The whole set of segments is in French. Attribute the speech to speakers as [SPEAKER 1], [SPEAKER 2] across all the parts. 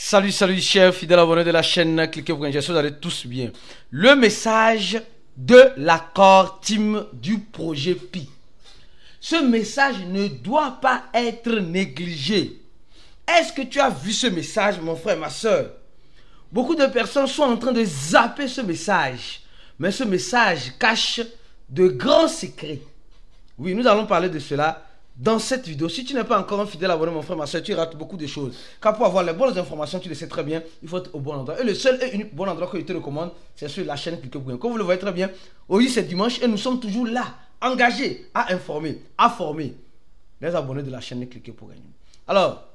[SPEAKER 1] Salut, chers fidèles abonnés de la chaîne, cliquez pour j'espère que vous allez tous bien. Le message de l'accord team du projet Pi. Ce message ne doit pas être négligé. Est-ce que tu as vu ce message, mon frère, ma soeur? Beaucoup de personnes sont en train de zapper ce message. Mais ce message cache de grands secrets. Oui, nous allons parler de cela dans cette vidéo. Si tu n'es pas encore un fidèle abonné, mon frère, ma soeur, tu rates beaucoup de choses. Car pour avoir les bonnes informations, tu le sais très bien, il faut être au bon endroit. Et le seul et unique bon endroit que je te recommande, c'est sur la chaîne Cliquez pour Gagner. Comme vous le voyez très bien, aujourd'hui c'est dimanche et nous sommes toujours là, engagés à informer, à former les abonnés de la chaîne Cliquez pour Gagner. Alors,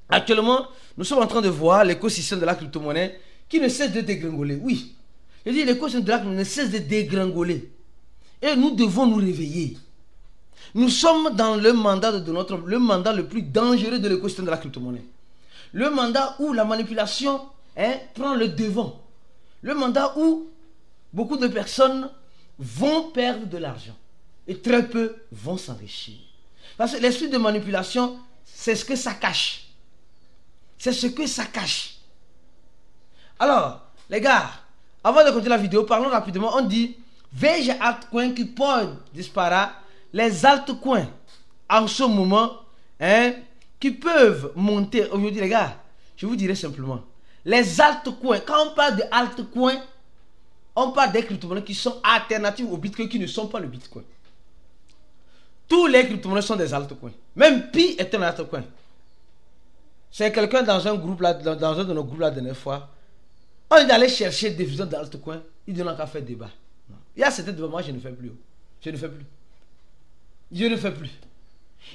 [SPEAKER 1] actuellement, nous sommes en train de voir l'écosystème de la crypto-monnaie qui ne cesse de dégringoler. Oui, je dis l'écosystème de la crypto-monnaie ne cesse de dégringoler. Et nous devons nous réveiller. Nous sommes dans le mandat de Donald Trump, le mandat le plus dangereux de l'écosystème de la crypto-monnaie. Le mandat où la manipulation prend le devant. Le mandat où beaucoup de personnes vont perdre de l'argent et très peu vont s'enrichir. Parce que l'esprit de manipulation, c'est ce que ça cache. C'est ce que ça cache. Alors, les gars, avant de continuer la vidéo, parlons rapidement. On dit, veja altcoin qui peut disparaître. Les altcoins, en ce moment, qui peuvent monter. Aujourd'hui, les gars, je vous dirai simplement. Les altcoins, quand on parle de altcoins, on parle des crypto-monnaies qui sont alternatives au Bitcoin, qui ne sont pas le Bitcoin. Tous les crypto-monnaies sont des altcoins. Même Pi est un altcoin. C'est quelqu'un dans un groupe, là, dans un de nos groupes la dernière fois. On est allé chercher des visions d'altcoins. Il dit on n'a qu'à faire débat. Non. Il y a certains débats, moi je ne fais plus. Je ne fais plus. Je ne fais plus.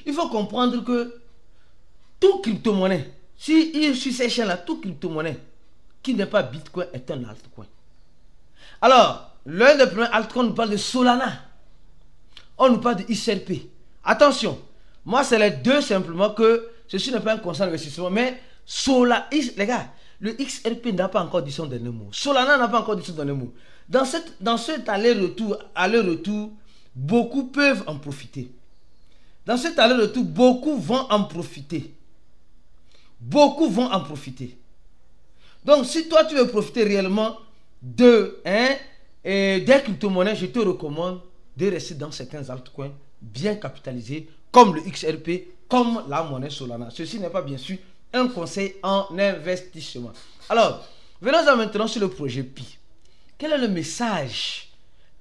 [SPEAKER 1] Il faut comprendre que tout crypto-monnaie, si sur ces chaînes-là, tout crypto-monnaie qui n'est pas Bitcoin est un altcoin. Alors, l'un des premiers altcoins nous parle de Solana. On nous parle de XRP. Attention, moi c'est les deux simplement que ceci n'est pas un conseil d'investissement, mais Solana, les gars, le XRP n'a pas encore dit son dernier mot. Solana n'a pas encore dit son dernier mot. Dans cet aller-retour, beaucoup peuvent en profiter. Dans cet aller-retour, beaucoup vont en profiter. Beaucoup vont en profiter. Donc, si toi, tu veux profiter réellement des crypto-monnaies, je te recommande de rester dans certains altcoins bien capitalisés, comme le XRP, comme la monnaie Solana. Ceci n'est pas bien sûr un conseil en investissement. Alors, venons-en maintenant sur le projet Pi. Quel est le message?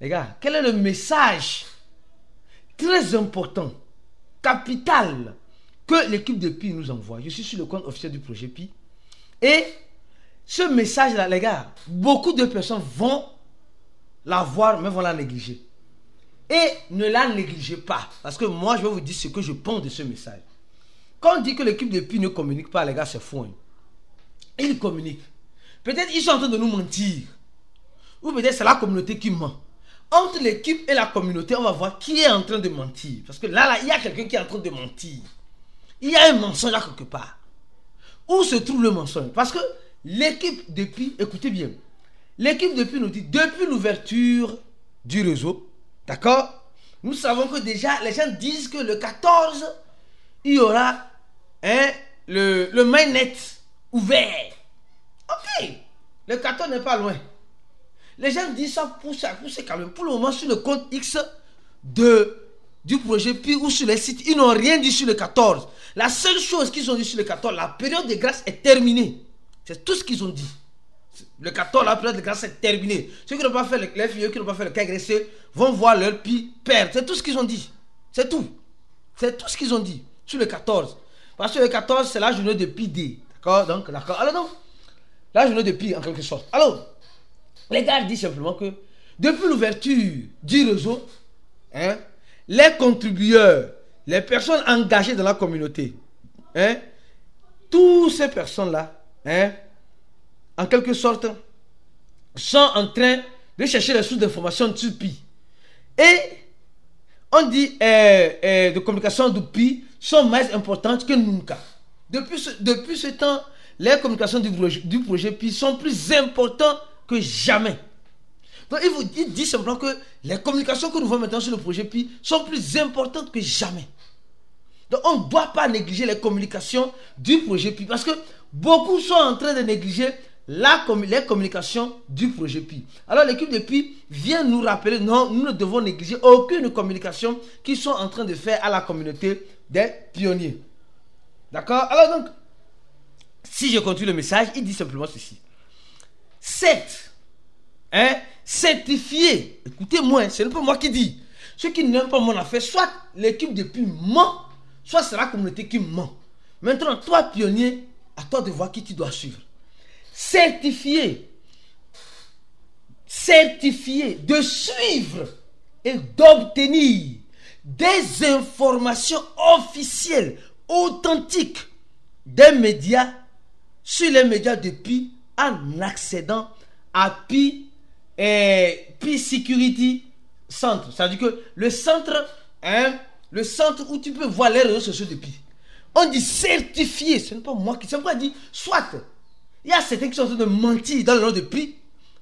[SPEAKER 1] Les gars, quel est le message très important, capital, que l'équipe de Pi nous envoie? Je suis sur le compte officiel du projet Pi. Et ce message-là, les gars, beaucoup de personnes vont la voir, mais vont la négliger. Et ne la négligez pas. Parce que moi, je vais vous dire ce que je pense de ce message. Quand on dit que l'équipe de Pi ne communique pas, les gars, c'est faux. Hein. Ils communiquent. Peut-être ils sont en train de nous mentir. Ou peut-être c'est la communauté qui ment. Entre l'équipe et la communauté, on va voir qui est en train de mentir. Parce que là, il y a quelqu'un qui est en train de mentir. Il y a un mensonge là quelque part. Où se trouve le mensonge? Parce que l'équipe de Pi, écoutez bien, l'équipe de Pi nous dit, depuis l'ouverture du réseau, d'accord, nous savons que déjà, les gens disent que le 14, il y aura le mainnet ouvert. Ok, le 14 n'est pas loin. Les gens disent ça pousse quand même. Pour le moment, sur le compte X du projet Pi ou sur les sites, ils n'ont rien dit sur le 14. La seule chose qu'ils ont dit sur le 14, la période de grâce est terminée. C'est tout ce qu'ils ont dit. Le 14, la période de grâce est terminée. Ceux qui n'ont pas fait les filles, qui n'ont pas fait le KGC, vont voir leur Pi perdre. C'est tout ce qu'ils ont dit. C'est tout. C'est tout ce qu'ils ont dit sur le 14. Parce que le 14, c'est la journée de Pi D. D'accord? Donc, d'accord. Alors, donc, la journée de Pi en quelque sorte. Alors, les gars disent simplement que depuis l'ouverture du réseau, les contributeurs, les personnes engagées dans la communauté, toutes ces personnes-là, en quelque sorte, sont en train de chercher les sources d'information sur Pi. Et on dit de communication de Pi sont moins importantes que Nunca. Depuis ce temps, les communications du projet Pi sont plus importantes que jamais. Donc il dit simplement que les communications que nous voyons maintenant sur le projet Pi sont plus importantes que jamais. Donc on ne doit pas négliger les communications du projet Pi. Parce que beaucoup sont en train de négliger les communications du projet PI. Alors l'équipe de PI vient nous rappeler, non, nous ne devons négliger aucune communication qu'ils sont en train de faire à la communauté des pionniers. D'accord? Alors donc, si je continue le message, il dit simplement ceci. 7. Certifié. Écoutez-moi, ce n'est pas moi qui dis. Ceux qui n'aiment pas mon affaire, soit l'équipe de PI ment, soit c'est la communauté qui ment. Maintenant, toi pionnier, à toi de voir qui tu dois suivre. Certifié de suivre et d'obtenir des informations officielles, authentiques des médias sur les médias de PI en accédant à PI Security Center. C'est-à-dire que le centre où tu peux voir les réseaux sociaux de PI. On dit certifié, ce n'est pas moi qui... C'est pourquoi on dit soit... Il y a certains qui sont en train de mentir dans le nom de PI,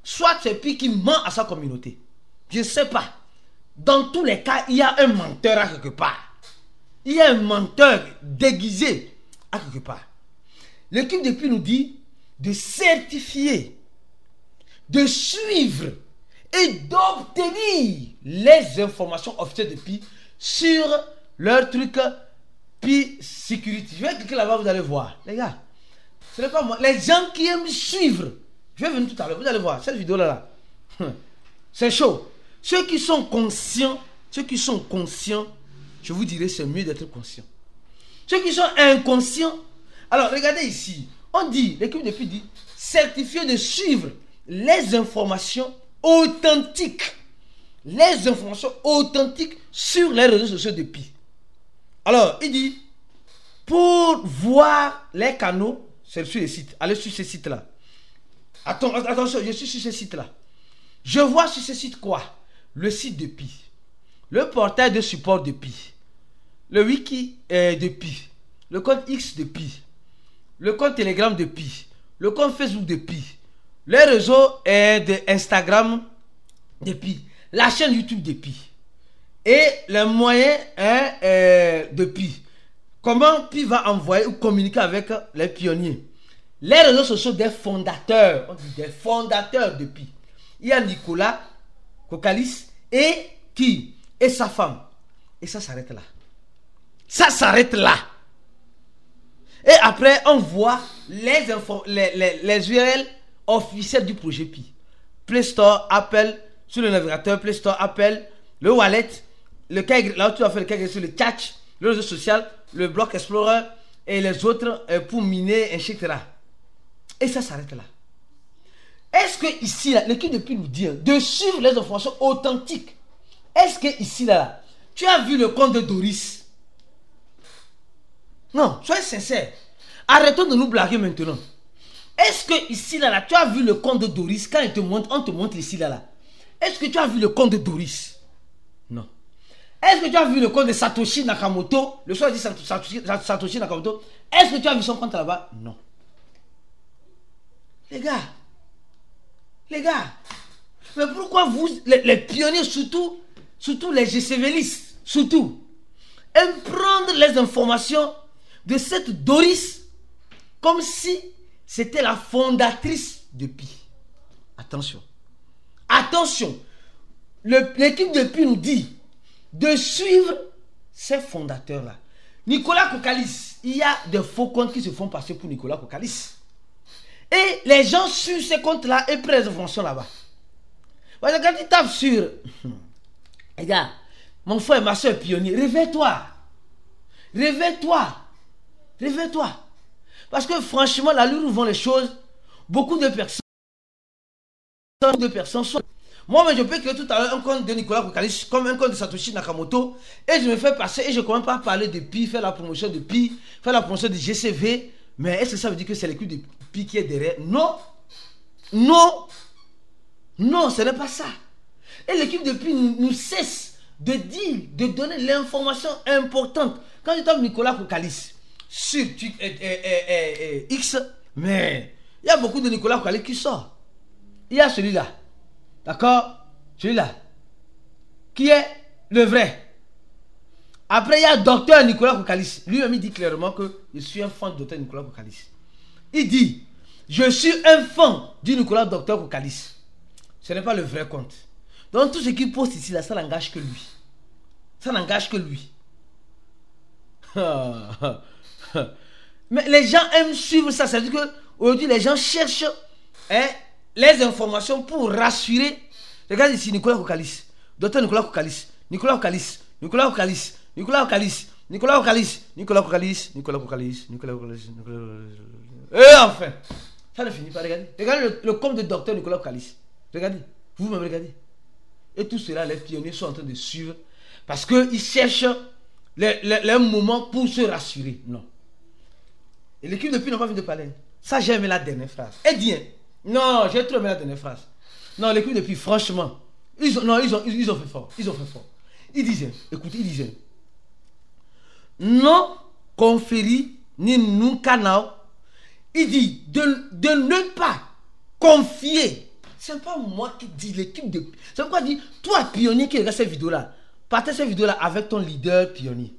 [SPEAKER 1] soit c'est PI qui ment à sa communauté. Je ne sais pas. Dans tous les cas, il y a un menteur à quelque part. Il y a un menteur déguisé à quelque part. L'équipe de PI nous dit de certifier, de suivre et d'obtenir les informations officielles de PI sur leur truc PI Security. Je vais cliquer là-bas, vous allez voir. Les gars, ce n'est pas moi. Les gens qui aiment suivre, je vais venir tout à l'heure, vous allez voir, cette vidéo-là, c'est chaud. Ceux qui sont conscients, je vous dirais, c'est mieux d'être conscient. Ceux qui sont inconscients, alors regardez ici, on dit, l'équipe de PI dit, certifié de suivre les informations authentiques. Les informations authentiques sur les réseaux sociaux de PI. Alors, il dit, pour voir les canaux, c'est sur les sites. Allez sur ces sites-là. Attention, je suis sur ces sites-là. Je vois sur ces sites quoi? Le site de PI, le portail de support de PI, le wiki de PI, le compte X de PI, le compte Telegram de PI, le compte Facebook de PI, les réseaux de Instagram de PI, la chaîne YouTube de PI et les moyens de PI. Comment PI va envoyer ou communiquer avec les pionniers? Les réseaux sociaux des fondateurs, on dit des fondateurs de PI. Il y a Nicolas Kokalis et qui? Et sa femme. Et ça s'arrête là. Ça s'arrête là. Et après, on voit les URL officiels du projet PI. Play Store, Apple, sur le navigateur, Play Store, Apple, le wallet, le KY, là où tu vas faire le KY sur le chat, le réseau social, le Block Explorer et les autres pour miner, etc. Et ça s'arrête là. Est-ce que ici, l'équipe de PI nous dit de suivre les informations authentiques? Est-ce que ici, là, tu as vu le compte de Doris? Non, soyez sincère. Arrêtons de nous blaguer maintenant. Est-ce que ici, là, tu as vu le compte de Doris quand on te montre ici, là? Est-ce que tu as vu le compte de Doris? Non. Est-ce que tu as vu le compte de Satoshi Nakamoto? Le soir dit Satoshi Nakamoto. Est-ce que tu as vu son compte là-bas? Non. Les gars, mais pourquoi vous, les pionniers, surtout les GCVlistes, surtout, aiment prendre les informations de cette Doris comme si c'était la fondatrice de PI? Attention. Attention. L'équipe de PI nous dit de suivre ces fondateurs-là. Nicolas Kokalis, il y a des faux comptes qui se font passer pour Nicolas Kokalis. Et les gens suivent ces comptes-là et prennent les informations là-bas. Parce que quand tu tapes sur... Regarde, mon frère et ma soeur pionnier, réveille-toi. Réveille-toi. Réveille-toi. Parce que franchement, là où vont les choses, beaucoup de personnes sont... Moi, je peux créer tout à l'heure un compte de Nicolas Kokalis comme un compte de Satoshi Nakamoto et je me fais passer et je ne commence pas à parler de PI, faire la promotion de PI, faire la promotion de GCV. Mais est-ce que ça veut dire que c'est l'équipe de PI qui est derrière? Non. Non. Non, ce n'est pas ça. Et l'équipe de PI nous cesse de dire, de donner l'information importante. Quand je tape Nicolas Kokalis sur X, mais il y a beaucoup de Nicolas Kokalis qui sort. Il y a celui-là. D'accord? Celui-là. Qui est le vrai. Après, il y a docteur Nicolas Kokalis. Lui-même, il dit clairement que je suis un fan de docteur Nicolas Kokalis. Il dit, je suis un fan du Nicolas Docteur Kokalis. Ce n'est pas le vrai compte. Donc tout ce qu'il poste ici, là, ça n'engage que lui. Ça n'engage que lui. Mais les gens aiment suivre ça. C'est-à-dire qu'aujourd'hui, les gens cherchent les informations pour rassurer. Regarde ici, Nicolas Kokalis. Docteur Nicolas Kokalis. Nicolas Kokalis. Nicolas Kokalis. Nicolas Kokalis. Nicolas Kokalis. Nicolas Kokalis. Nicolas Kokalis. Nicolas Kokalis. Et enfin, ça ne finit pas. Regardez. Regardez le compte de docteur Nicolas Kokalis. Regardez. Vous-même regardez. Et tout cela, les pionniers sont en train de suivre parce qu'ils cherchent les moments pour se rassurer. Non. Et l'équipe depuis n'a pas envie de parler. Ça, j'ai aimé la dernière phrase. Elle dit, non, j'ai trop aimé la dernière phrase. Non, l'équipe depuis, franchement, ils ont fait fort. Ils ont fait fort. Ils disaient, écoutez, ils disaient, non, conféri, ni nous canal. Il dit de ne pas confier. C'est pas moi qui dis, l'équipe de... C'est pourquoi je dis, toi pionnier qui regarde cette vidéo-là, partage cette vidéo-là avec ton leader pionnier,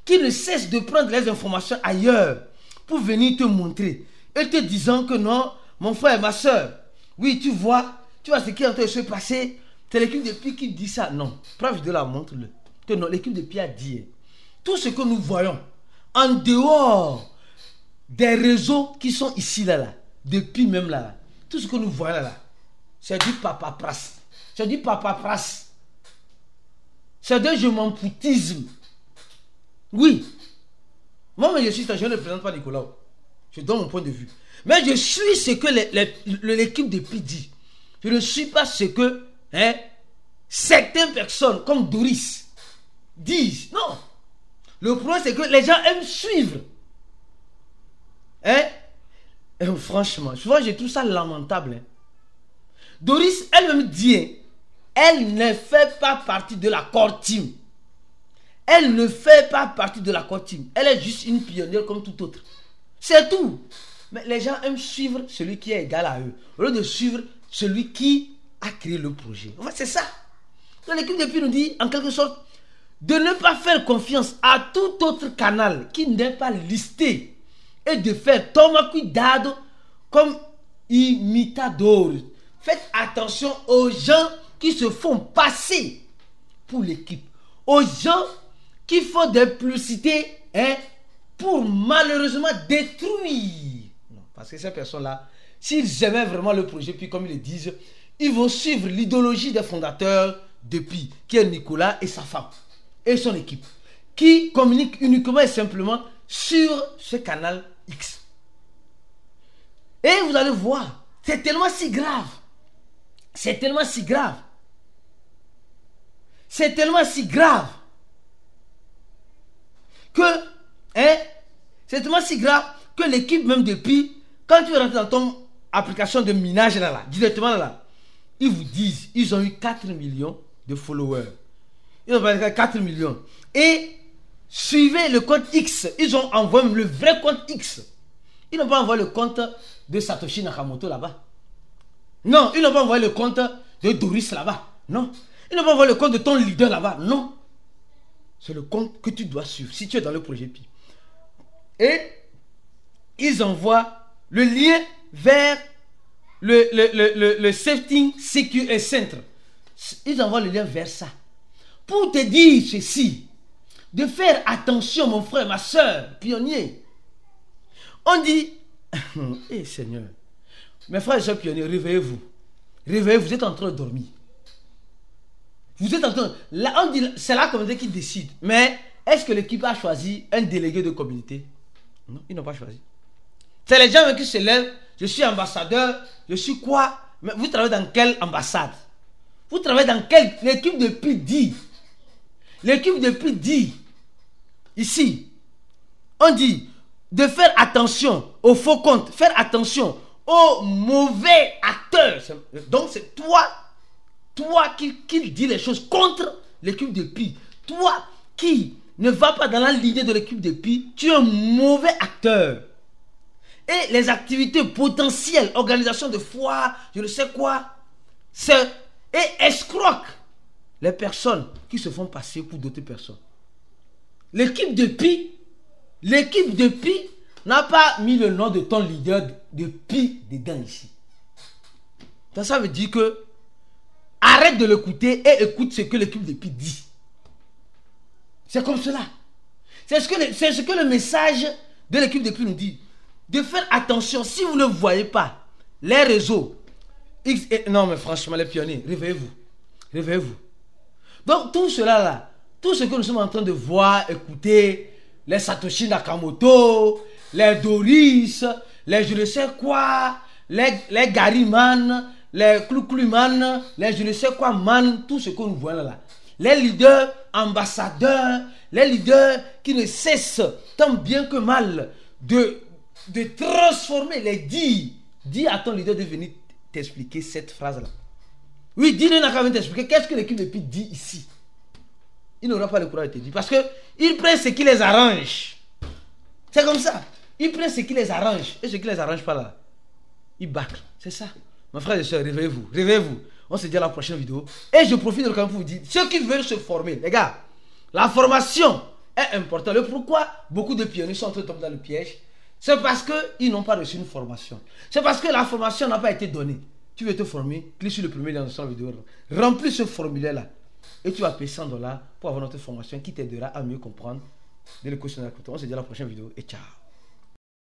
[SPEAKER 1] qui ne cesse de prendre les informations ailleurs pour venir te montrer et te disant que non, mon frère et ma soeur, oui, tu vois ce qui est en train de se passer, c'est l'équipe de Pi qui dit ça. Non, prends la vidéo-là, montre-le. Que non, l'équipe de Pi a dit, tout ce que nous voyons en dehors des réseaux qui sont ici, là, depuis même là, tout ce que nous voyons là, c'est du papapras. C'est du papapras. C'est de je m'en foutisme. Oui. Moi, je suis je ne représente pas Nicolas. Je donne mon point de vue. Mais je suis ce que l'équipe de Pi dit. Je ne suis pas ce que certaines personnes, comme Doris, disent. Non. Le problème, c'est que les gens aiment suivre. Et franchement, souvent, je trouve ça lamentable. Doris, elle-même dit, elle ne fait pas partie de la core team. Elle ne fait pas partie de la core team. Elle est juste une pionnière comme tout autre. C'est tout. Mais les gens aiment suivre celui qui est égal à eux, au lieu de suivre celui qui a créé le projet. En fait, c'est ça. Donc l'équipe de Pi nous dit, en quelque sorte, de ne pas faire confiance à tout autre canal qui n'est pas listé et de faire toma cuidado comme imitador. Faites attention aux gens qui se font passer pour l'équipe, aux gens qui font des publicités pour malheureusement détruire. Non, parce que ces personnes-là, s'ils aimaient vraiment le projet, puis comme ils le disent, ils vont suivre l'idéologie des fondateurs de Pi, qui est Nicolas et sa femme, et son équipe, qui communiquent uniquement et simplement sur ce canal X. Et vous allez voir, c'est tellement si grave. C'est tellement si grave. C'est tellement si grave que, c'est tellement si grave que l'équipe même de Pi, quand tu rentres dans ton application de minage là, directement là, ils vous disent, ils ont eu 4 millions de followers. Ils ont eu 4 millions. Et suivez le compte X. Ils ont envoyé le vrai compte X. Ils n'ont pas envoyé le compte de Satoshi Nakamoto là-bas. Non, ils n'ont pas envoyé le compte de Doris là-bas. Non. Ils n'ont pas envoyé le compte de ton leader là-bas. Non. C'est le compte que tu dois suivre si tu es dans le projet Pi. Et ils envoient le lien vers le Safety Security Center. Ils envoient le lien vers ça. Pour te dire ceci, de faire attention, mon frère, ma soeur, pionnier. On dit, eh Seigneur, mes frères et soeurs pionniers, réveillez-vous. Réveillez-vous, vous êtes en train de dormir. Vous êtes en train... Là, on dit, c'est la communauté qui décide. Mais est-ce que l'équipe a choisi un délégué de communauté? Non, ils n'ont pas choisi. C'est les gens qui se lèvent. Je suis ambassadeur. Je suis quoi? Mais vous travaillez dans quelle ambassade? Vous travaillez dans quelle... L'équipe de Pi dit. L'équipe de Pi dit. Ici, on dit de faire attention aux faux comptes. Faire attention aux mauvais acteurs. Donc c'est toi qui dis les choses contre l'équipe de Pi. Toi qui ne vas pas dans la lignée de l'équipe de Pi, tu es un mauvais acteur. Et les activités potentielles, organisation de foires, je ne sais quoi, c'est et escroque les personnes qui se font passer pour d'autres personnes. L'équipe de Pi n'a pas mis le nom de ton leader de Pi dedans ici. Donc ça veut dire que arrête de l'écouter et écoute ce que l'équipe de Pi dit. C'est comme cela. C'est ce que le message de l'équipe de Pi nous dit. De faire attention, si vous ne voyez pas les réseaux. Non mais franchement les pionniers, réveillez-vous. Réveillez-vous. Donc tout cela là, tout ce que nous sommes en train de voir, écouter, les Satoshi Nakamoto, les Doris, les je ne sais quoi, les Gary Man, les Klu Man, les je ne sais quoi man, tout ce que nous voyons là. Les leaders ambassadeurs, les leaders qui ne cessent tant bien que mal de transformer les dits. Dis à ton leader de venir t'expliquer cette phrase là. Oui, dis-le n'a qu'à venir t'expliquer qu'est-ce que l'équipe de Pi dit ici. Il n'aura pas le courage de te dire. Parce qu'ils prennent ce qui les arrange. C'est comme ça. Ils prennent ce qui les arrange. Et ce qui les arrange pas là, ils bâclent. C'est ça. Mes frères et sœurs, réveillez-vous. Réveillez-vous. On se dit à la prochaine vidéo. Et je profite de l'occasion pour vous dire, ceux qui veulent se former, les gars, la formation est importante. Le pourquoi beaucoup de pionniers sont en train de tomber dans le piège, c'est parce qu'ils n'ont pas reçu une formation. C'est parce que la formation n'a pas été donnée. Tu veux te former, clique sur le premier lien dans la vidéo. Remplis ce formulaire-là. Et tu vas payer 100 $ pour avoir notre formation qui t'aidera à mieux comprendre de l'équation de la culture. On se dit à la prochaine vidéo et ciao.